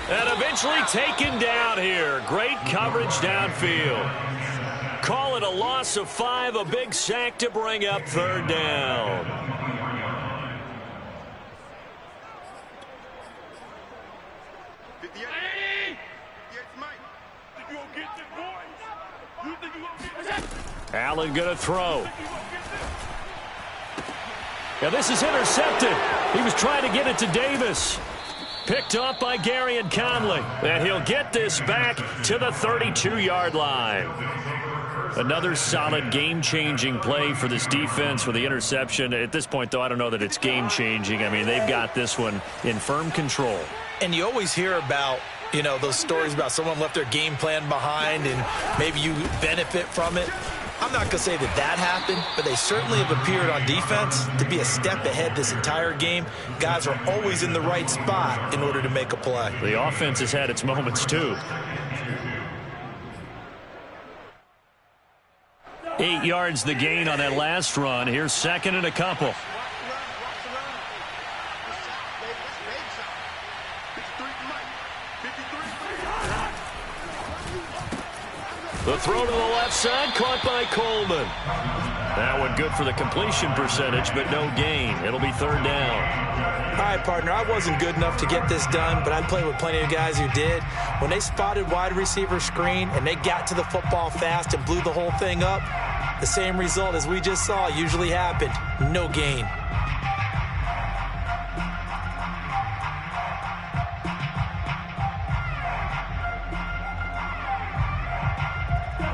And eventually taken down here. Great coverage downfield. Call it a loss of 5, a big sack to bring up 3rd down. Allen going to throw. Now this is intercepted. He was trying to get it to Davis. Picked off by Gary and Conley. And he'll get this back to the 32-yard line. Another solid game-changing play for this defense with the interception. At this point, though, I don't know that it's game-changing. I mean, they've got this one in firm control. And you always hear about, you know, those stories about someone left their game plan behind and maybe you benefit from it. I'm not going to say that that happened, but they certainly have appeared on defense to be a step ahead this entire game. Guys are always in the right spot in order to make a play. The offense has had its moments, too. 8 yards the gain on that last run. Here's second and a couple. The throw to the left side, caught by Coleman. That one good for the completion percentage, but no gain. It'll be third down. All right, partner, I wasn't good enough to get this done, but I played with plenty of guys who did. When they spotted wide receiver screen and they got to the football fast and blew the whole thing up, the same result as we just saw usually happened. No gain.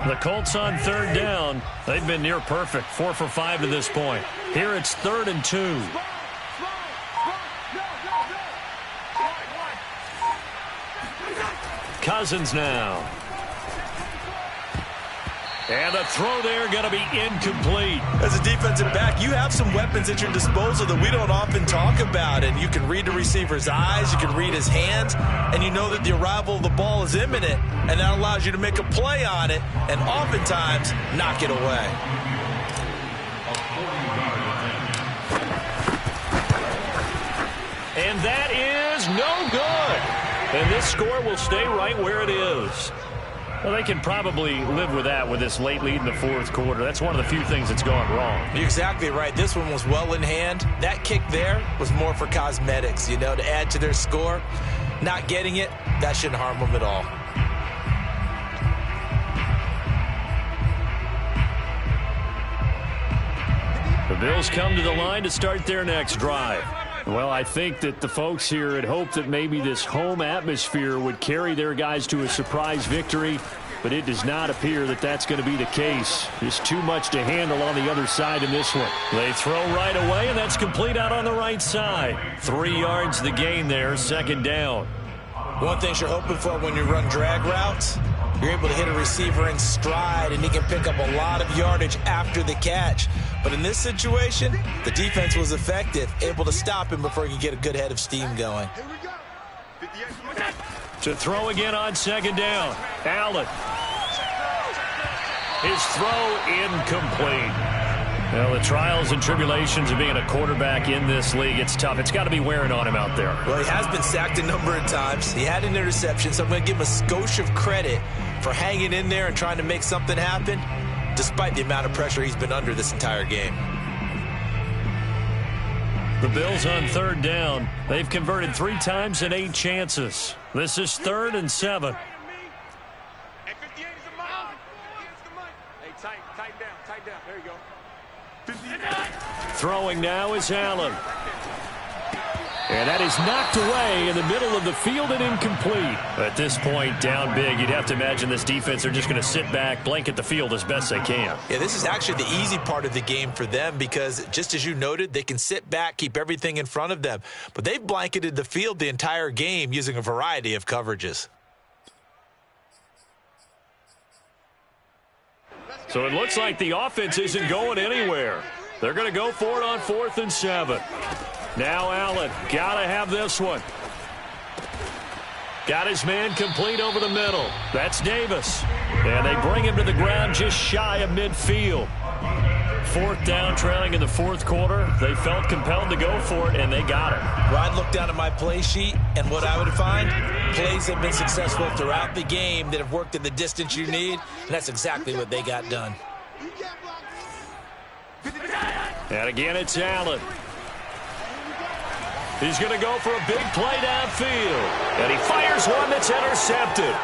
The Colts on third down. They've been near perfect, 4 for 5 to this point. Here it's 3rd and 2. Cousins now. And the throw there going to be incomplete. As a defensive back, you have some weapons at your disposal that we don't often talk about. And you can read the receiver's eyes, you can read his hands, and you know that the arrival of the ball is imminent. And that allows you to make a play on it and oftentimes knock it away. And that is no good. And this score will stay right where it is. Well, they can probably live with that with this late lead in the fourth quarter. That's one of the few things that's gone wrong. You're exactly right. This one was well in hand. That kick there was more for cosmetics, you know, to add to their score. Not getting it, that shouldn't harm them at all. The Bills come to the line to start their next drive. Well, I think that the folks here had hoped that maybe this home atmosphere would carry their guys to a surprise victory, but it does not appear that that's going to be the case. Just too much to handle on the other side in this one. They throw right away, and that's complete out on the right side. 3 yards the gain there, second down. One thing you're hoping for when you run drag routes, you're able to hit a receiver in stride, and he can pick up a lot of yardage after the catch. But in this situation, the defense was effective, able to stop him before he could get a good head of steam going. To throw again on second down. Allen. His throw incomplete. Well, the trials and tribulations of being a quarterback in this league, it's tough. It's got to be wearing on him out there. Well, he has been sacked a number of times. He had an interception, so I'm going to give him a skosh of credit for hanging in there and trying to make something happen, despite the amount of pressure he's been under this entire game. The Bills on third down. They've converted 3 times in 8 chances. This is 3rd and 7. Hey, 58 is the money. 58 is the money. Hey, tighten down. There you go. 58. Throwing now is Allen. And that is knocked away in the middle of the field and incomplete. At this point, down big, you'd have to imagine this defense are just going to sit back, blanket the field as best they can. Yeah, this is actually the easy part of the game for them because, just as you noted, they can sit back, keep everything in front of them. But they've blanketed the field the entire game using a variety of coverages. So it looks like the offense isn't going anywhere. They're going to go for it on 4th and 7. Now Allen, got to have this one. Got his man complete over the middle. That's Davis. And they bring him to the ground just shy of midfield. 4th down, trailing in the 4th quarter. They felt compelled to go for it, and they got it. Well, I'd look down at my play sheet, and what I would find, plays have been successful throughout the game that have worked in the distance you need, and that's exactly what they got done. And again, it's Allen. He's going to go for a big play downfield. And he fires one that's intercepted.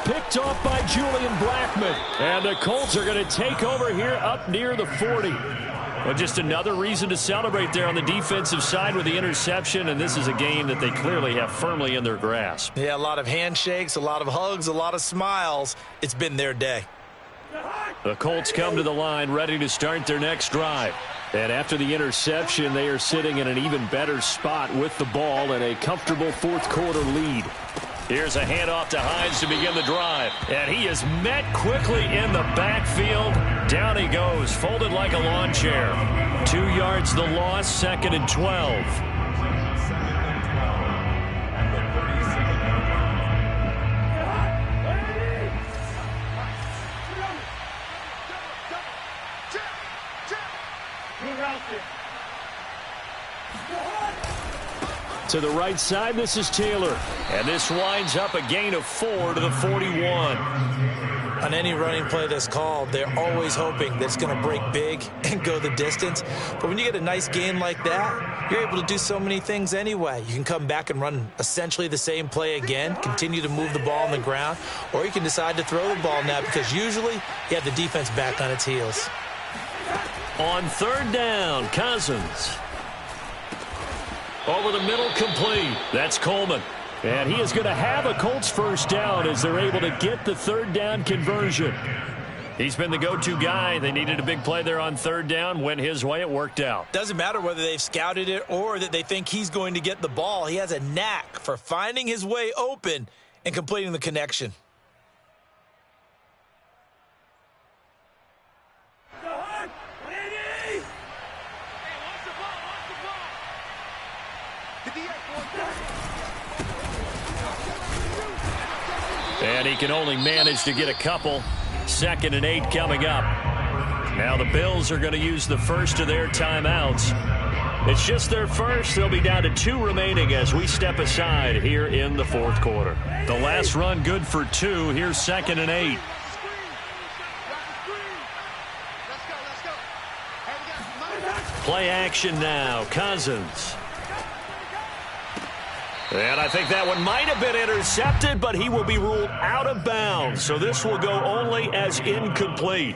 picked off by Julian Blackmon. And the Colts are going to take over here up near the 40. Well, just another reason to celebrate there on the defensive side with the interception, and this is a game that they clearly have firmly in their grasp. Yeah, a lot of handshakes, a lot of hugs, a lot of smiles. It's been their day. The Colts come to the line ready to start their next drive. And after the interception, they are sitting in an even better spot with the ball and a comfortable fourth quarter lead. Here's a handoff to Hines to begin the drive. And he is met quickly in the backfield. Down he goes, folded like a lawn chair. 2 yards the loss, 2nd and 12. To the right side, this is Taylor. And this winds up a gain of 4 to the 41. On any running play that's called, they're always hoping that it's going to break big and go the distance. But when you get a nice gain like that, you're able to do so many things anyway. You can come back and run essentially the same play again, continue to move the ball on the ground, or you can decide to throw the ball now because usually you have the defense back on its heels. On 3rd down, Cousins. Over the middle, complete. That's Coleman. And he is going to have a Colts first down as they're able to get the 3rd down conversion. He's been the go-to guy. They needed a big play there on 3rd down. Went his way. It worked out. Doesn't matter whether they've scouted it or that they think he's going to get the ball. He has a knack for finding his way open and completing the connection. And he can only manage to get a couple. 2nd and 8 coming up. Now the Bills are going to use the first of their timeouts. It's just their first. They'll be down to 2 remaining as we step aside here in the 4th quarter. The last run good for 2. Here's 2nd and 8. Play action now. Cousins. And I think that one might have been intercepted, but he will be ruled out of bounds. So this will go only as incomplete.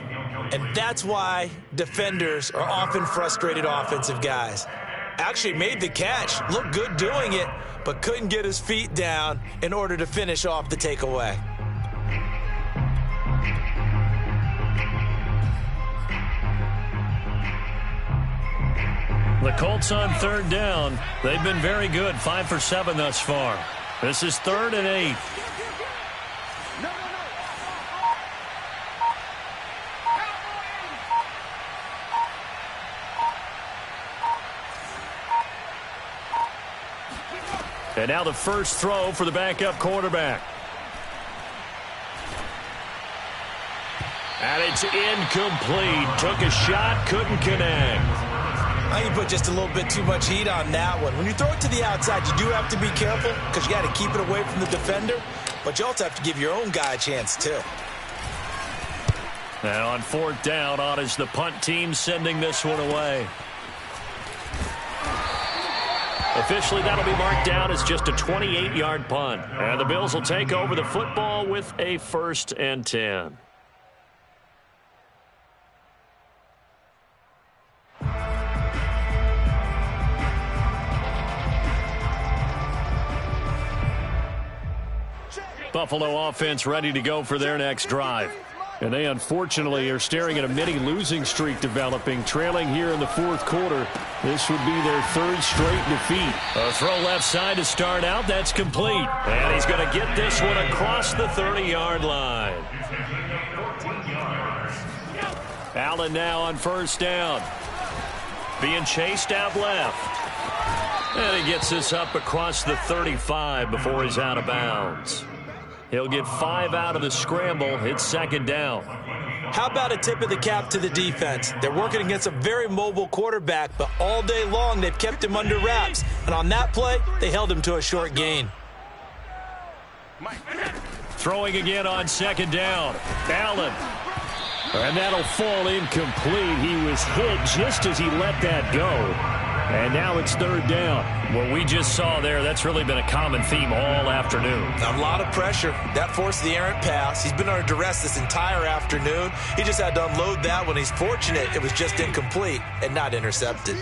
And that's why defenders are often frustrated offensive guys. Actually made the catch, looked good doing it, but couldn't get his feet down in order to finish off the takeaway. The Colts on 3rd down. They've been very good, 5 for 7 thus far. This is 3rd and 8. And now the first throw for the backup quarterback. And it's incomplete. Took a shot, couldn't connect. I think you put just a little bit too much heat on that one. When you throw it to the outside, you do have to be careful because you got to keep it away from the defender, but you also have to give your own guy a chance too. And on 4th down, on is the punt team sending this one away. Officially, that'll be marked down as just a 28-yard punt. And the Bills will take over the football with a 1st and 10. Buffalo offense ready to go for their next drive. And they unfortunately are staring at a mini losing streak developing, trailing here in the 4th quarter. This would be their 3rd straight defeat. A throw left side to start out. That's complete. And he's going to get this one across the 30-yard line. Allen now on 1st down. Being chased out left. And he gets this up across the 35 before he's out of bounds. He'll get 5 out of the scramble. It's 2nd down. How about a tip of the cap to the defense? They're working against a very mobile quarterback, but all day long they've kept him under wraps. And on that play, they held him to a short gain. Throwing again on 2nd down. Allen. And that'll fall incomplete. He was hit just as he let that go. And now it's third down. What we just saw there, that's really been a common theme all afternoon. A lot of pressure. That forced the errant pass. He's been under duress this entire afternoon. He just had to unload that when he's fortunate it was just incomplete and not intercepted.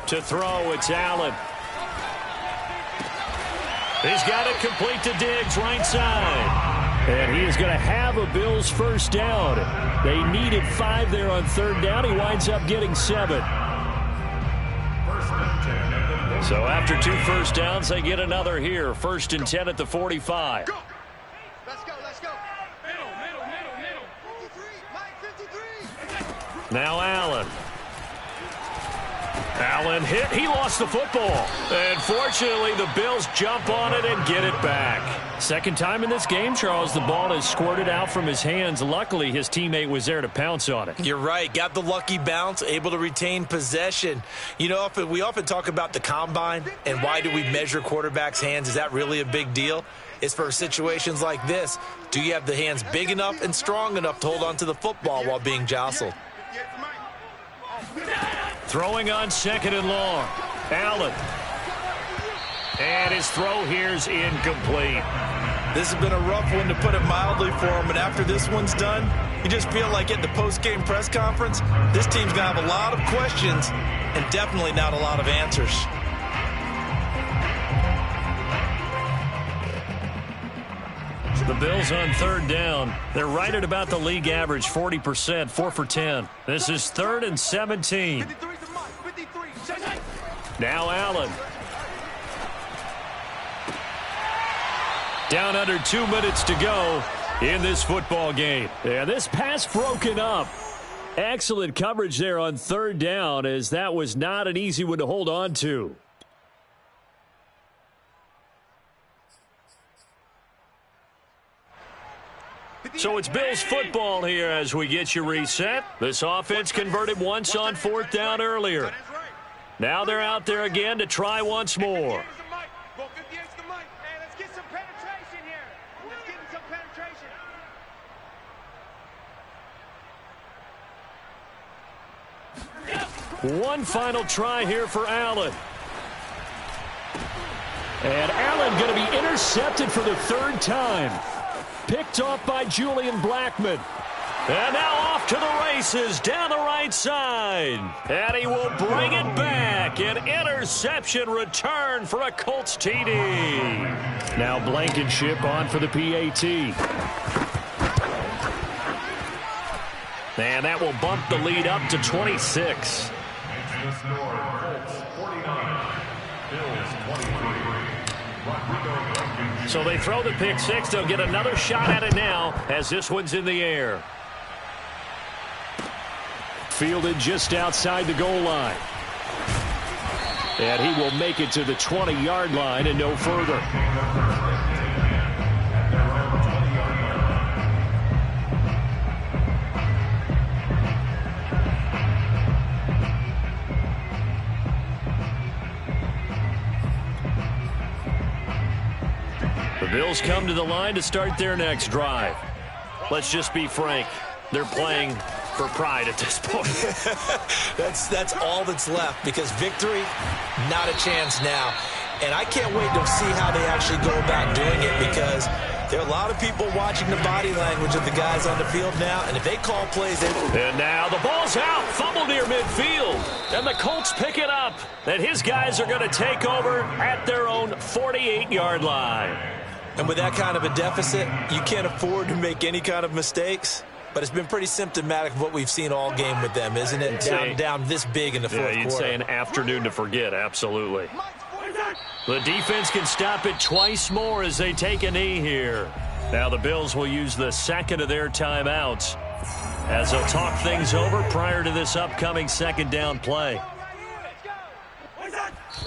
To throw, it's Allen. He's got it complete to Diggs, right side. And he is going to have a Bills first down. They needed 5 there on third down. He winds up getting 7. So after 2 first downs, they get another here. 1st and 10 at the 45. Go. Let's go, let's go. Middle. 53, Mike, 53. Now Allen. Allen hit. He lost the football. And fortunately, the Bills jump on it and get it back. Second time in this game, Charles, the ball has squirted out from his hands. Luckily, his teammate was there to pounce on it. You're right. Got the lucky bounce, able to retain possession. You know, we often talk about the combine and why do we measure quarterbacks' hands. Is that really a big deal? It's for situations like this. Do you have the hands big enough and strong enough to hold on to the football while being jostled? Throwing on 2nd and long. Allen. And his throw here's incomplete. This has been a rough one, to put it mildly, for him. And after this one's done, you just feel like at the post-game press conference, this team's going to have a lot of questions and definitely not a lot of answers. The Bills on third down. They're right at about the league average, 40%, 4 for 10. This is 3rd and 17. Now Allen. Down under 2 minutes to go in this football game. Yeah, this pass broken up. Excellent coverage there on third down, as that was not an easy one to hold on to. So it's Bills football here as we get you reset. This offense converted once on 4th down earlier. Now they're out there again to try once more. One final try here for Allen. And Allen going to be intercepted for the 3rd time. Picked off by Julian Blackmon. And now off to the races down the right side. And he will bring it back. An interception return for a Colts TD. Now Blankenship on for the PAT. And that will bump the lead up to 26. The score, Colts 49, Bills 23. So they throw the pick 6. They'll get another shot at it now as this one's in the air. Fielded just outside the goal line. And he will make it to the 20-yard line and no further. The Bills come to the line to start their next drive. Let's just be frank. They're playing for pride at this point. That's all that's left, because victory, not a chance now. And I can't wait to see how they actually go about doing it, because there are a lot of people watching the body language of the guys on the field now, and if they call plays, they will. And now the ball's out, fumble near midfield, and the Colts pick it up. And his guys are going to take over at their own 48-yard line. And with that kind of a deficit, you can't afford to make any kind of mistakes. But it's been pretty symptomatic of what we've seen all game with them, isn't it? Down this big in the fourth quarter. You'd say an afternoon to forget, absolutely. The defense can stop it twice more as they take a knee here. Now the Bills will use the second of their timeouts as they'll talk things over prior to this upcoming second down play.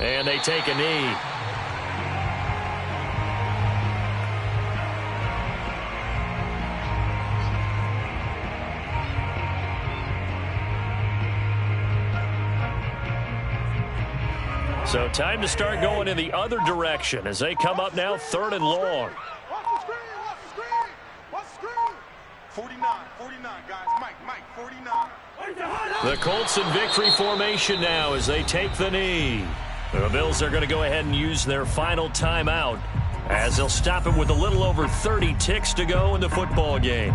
And they take a knee. So time to start going in the other direction as they come up now 3rd and long. Watch the screen. 49, guys. Mike, 49. The Colts in victory formation now as they take the knee. The Bills are going to go ahead and use their final timeout as they'll stop it with a little over 30 ticks to go in the football game.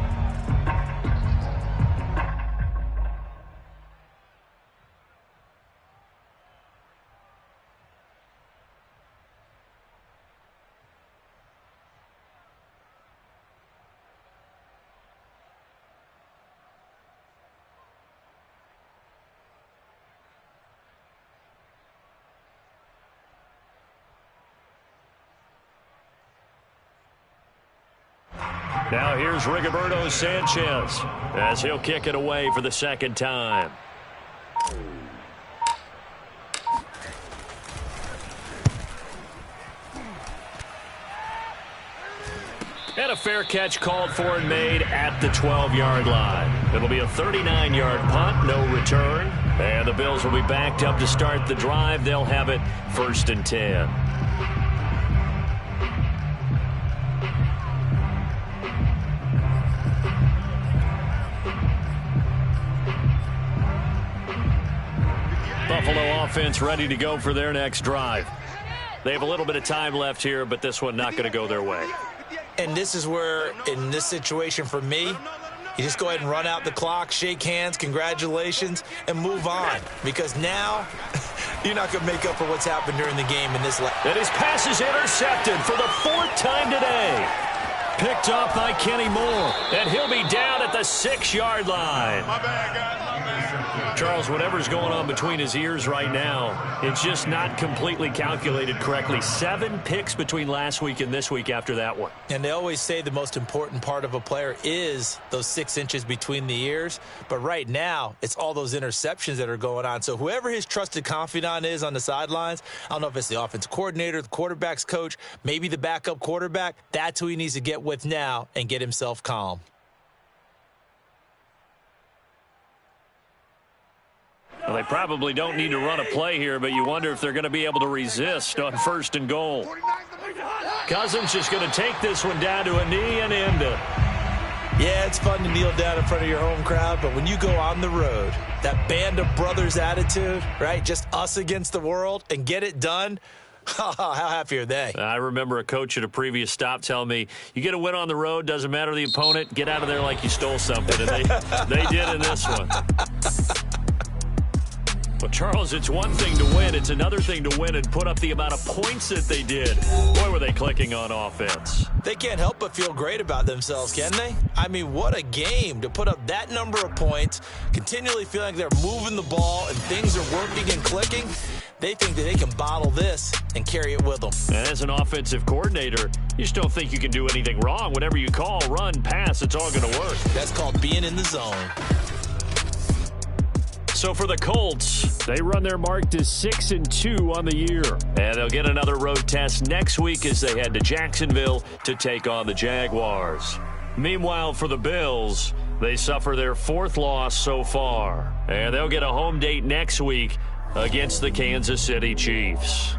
Now here's Rigoberto Sanchez as he'll kick it away for the second time. And a fair catch called for and made at the 12-yard line. It'll be a 39-yard punt, no return. And the Bills will be backed up to start the drive. They'll have it 1st and 10. Buffalo offense ready to go for their next drive. They have a little bit of time left here, but this one not going to go their way. And this is where, in this situation for me, you just go ahead and run out the clock, shake hands, congratulations, and move on. Because now, you're not going to make up for what's happened during the game in this. And his pass is intercepted for the 4th time today. Picked off by Kenny Moore. And he'll be down at the 6-yard line. My bad, guys. My bad. Charles, whatever's going on between his ears right now, it's just not completely calculated correctly. 7 picks between last week and this week after that one. And they always say the most important part of a player is those 6 inches between the ears. But right now, it's all those interceptions that are going on. So whoever his trusted confidant is on the sidelines, I don't know if it's the offensive coordinator, the quarterback's coach, maybe the backup quarterback, that's who he needs to get with now and get himself calm. Well, they probably don't need to run a play here, but you wonder if they're going to be able to resist on 1st and goal. Cousins just going to take this one down to a knee and end it. Yeah, it's fun to kneel down in front of your home crowd, but when you go on the road, that band of brothers attitude, right, just us against the world, and get it done, how happy are they? I remember a coach at a previous stop telling me, you get a win on the road, doesn't matter the opponent, get out of there like you stole something. And they did in this one. Well, Charles, it's one thing to win. It's another thing to win and put up the amount of points that they did. Boy, were they clicking on offense. They can't help but feel great about themselves, can they? I mean, what a game to put up that number of points, continually feeling like they're moving the ball and things are working and clicking. They think that they can bottle this and carry it with them. And as an offensive coordinator, you just don't think you can do anything wrong. Whatever you call, run, pass, it's all going to work. That's called being in the zone. So for the Colts, they run their mark to 6-2 on the year. And they'll get another road test next week as they head to Jacksonville to take on the Jaguars. Meanwhile, for the Bills, they suffer their 4th loss so far. And they'll get a home date next week against the Kansas City Chiefs.